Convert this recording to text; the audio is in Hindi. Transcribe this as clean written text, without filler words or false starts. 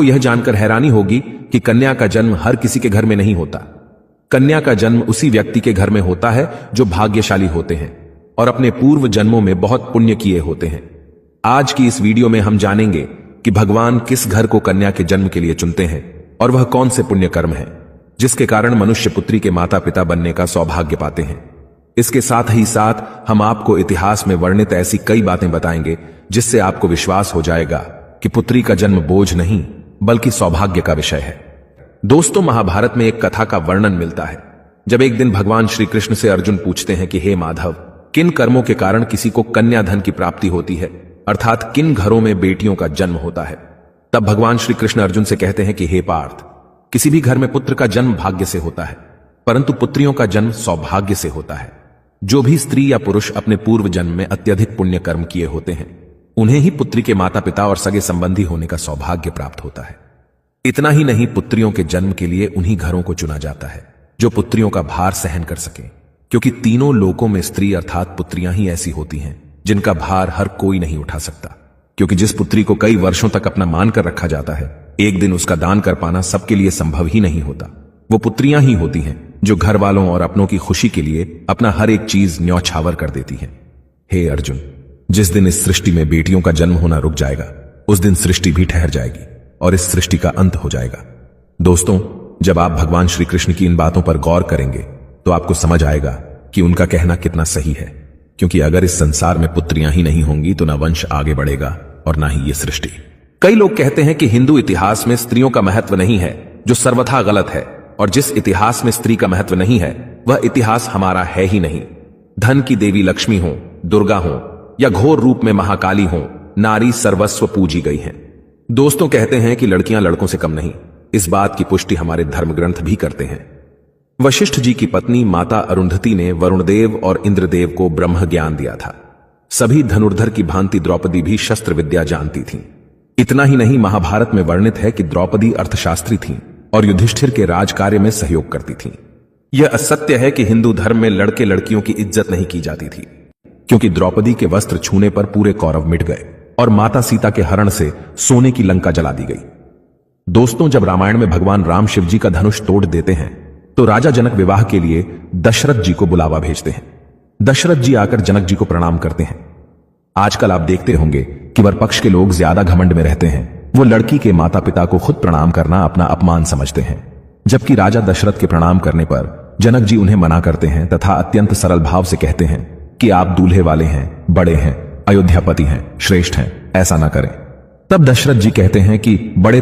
आपको यह जानकर हैरानी होगी कि कन्या का जन्म हर किसी के घर में नहीं होता। कन्या का जन्म उसी व्यक्ति के घर में होता है जो भाग्यशाली होते हैं और अपने पूर्व जन्मों में बहुत पुण्य किए होते हैं। आज की इस वीडियो में हम जानेंगे कि भगवान किस घर को कन्या के जन्म के लिए चुनते हैं और वह कौन से पुण्य कर्म है जिसके कारण मनुष्य पुत्री के माता पिता बनने का सौभाग्य पाते हैं। इसके साथ ही साथ हम आपको इतिहास में वर्णित ऐसी कई बातें बताएंगे जिससे आपको विश्वास हो जाएगा कि पुत्री का जन्म बोझ नहीं बल्कि सौभाग्य का विषय है। दोस्तों, महाभारत में एक कथा का वर्णन मिलता है जब एक दिन भगवान श्री कृष्ण से अर्जुन पूछते हैं कि हे माधव, किन कर्मों के कारण किसी को कन्या धन की प्राप्ति होती है, अर्थात किन घरों में बेटियों का जन्म होता है। तब भगवान श्री कृष्ण अर्जुन से कहते हैं कि हे पार्थ, किसी भी घर में पुत्र का जन्म भाग्य से होता है परंतु पुत्रियों का जन्म सौभाग्य से होता है। जो भी स्त्री या पुरुष अपने पूर्व जन्म में अत्यधिक पुण्य कर्म किए होते हैं उन्हें ही पुत्री के माता पिता और सगे संबंधी होने का सौभाग्य प्राप्त होता है। इतना ही नहीं, पुत्रियों के जन्म के लिए उन्हीं घरों को चुना जाता है जो पुत्रियों का भार सहन कर सके, क्योंकि तीनों लोकों में स्त्री अर्थात पुत्रियां ही ऐसी होती हैं जिनका भार हर कोई नहीं उठा सकता। क्योंकि जिस पुत्री को कई वर्षों तक अपना मानकर रखा जाता है, एक दिन उसका दान कर पाना सबके लिए संभव ही नहीं होता। वो पुत्रियां ही होती हैं जो घर वालों और अपनों की खुशी के लिए अपना हर एक चीज न्यौछावर कर देती हैं। हे अर्जुन, जिस दिन इस सृष्टि में बेटियों का जन्म होना रुक जाएगा उस दिन सृष्टि भी ठहर जाएगी और इस सृष्टि का अंत हो जाएगा। दोस्तों, जब आप भगवान श्री कृष्ण की इन बातों पर गौर करेंगे तो आपको समझ आएगा कि उनका कहना कितना सही है। क्योंकि अगर इस संसार में पुत्रियां ही नहीं होंगी तो ना वंश आगे बढ़ेगा और ना ही ये सृष्टि। कई लोग कहते हैं कि हिंदू इतिहास में स्त्रियों का महत्व नहीं है, जो सर्वथा गलत है, और जिस इतिहास में स्त्री का महत्व नहीं है वह इतिहास हमारा है ही नहीं। धन की देवी लक्ष्मी हो, दुर्गा हो या घोर रूप में महाकाली हो, नारी सर्वस्व पूजी गई हैं। दोस्तों, कहते हैं कि लड़कियां लड़कों से कम नहीं। इस बात की पुष्टि हमारे धर्म ग्रंथ भी करते हैं। वशिष्ठ जी की पत्नी माता अरुंधति ने वरुणदेव और इंद्रदेव को ब्रह्म ज्ञान दिया था। सभी धनुर्धर की भांति द्रौपदी भी शस्त्र विद्या जानती थीं। इतना ही नहीं, महाभारत में वर्णित है कि द्रौपदी अर्थशास्त्री थीं और युधिष्ठिर के राज कार्य में सहयोग करती थीं। यह असत्य है कि हिंदू धर्म में लड़के लड़कियों की इज्जत नहीं की जाती थी, क्योंकि द्रौपदी के वस्त्र छूने पर पूरे कौरव मिट गए और माता सीता के हरण से सोने की लंका जला दी गई। दोस्तों, जब रामायण में भगवान राम शिव जी का धनुष तोड़ देते हैं तो राजा जनक विवाह के लिए दशरथ जी को बुलावा भेजते हैं। दशरथ जी आकर जनक जी को प्रणाम करते हैं। आजकल आप देखते होंगे कि वर पक्ष के लोग ज्यादा घमंड में रहते हैं। वो लड़की के माता पिता को खुद प्रणाम करना अपना अपमान समझते हैं, जबकि राजा दशरथ के प्रणाम करने पर जनक जी उन्हें मना करते हैं तथा अत्यंत सरल भाव से कहते हैं कि आप दूल्हे वाले हैं, बड़े हैं, अयोध्यापति हैं, श्रेष्ठ हैं, ऐसा ना करें। तब दशरथ जी कहते हैं कि बड़े तो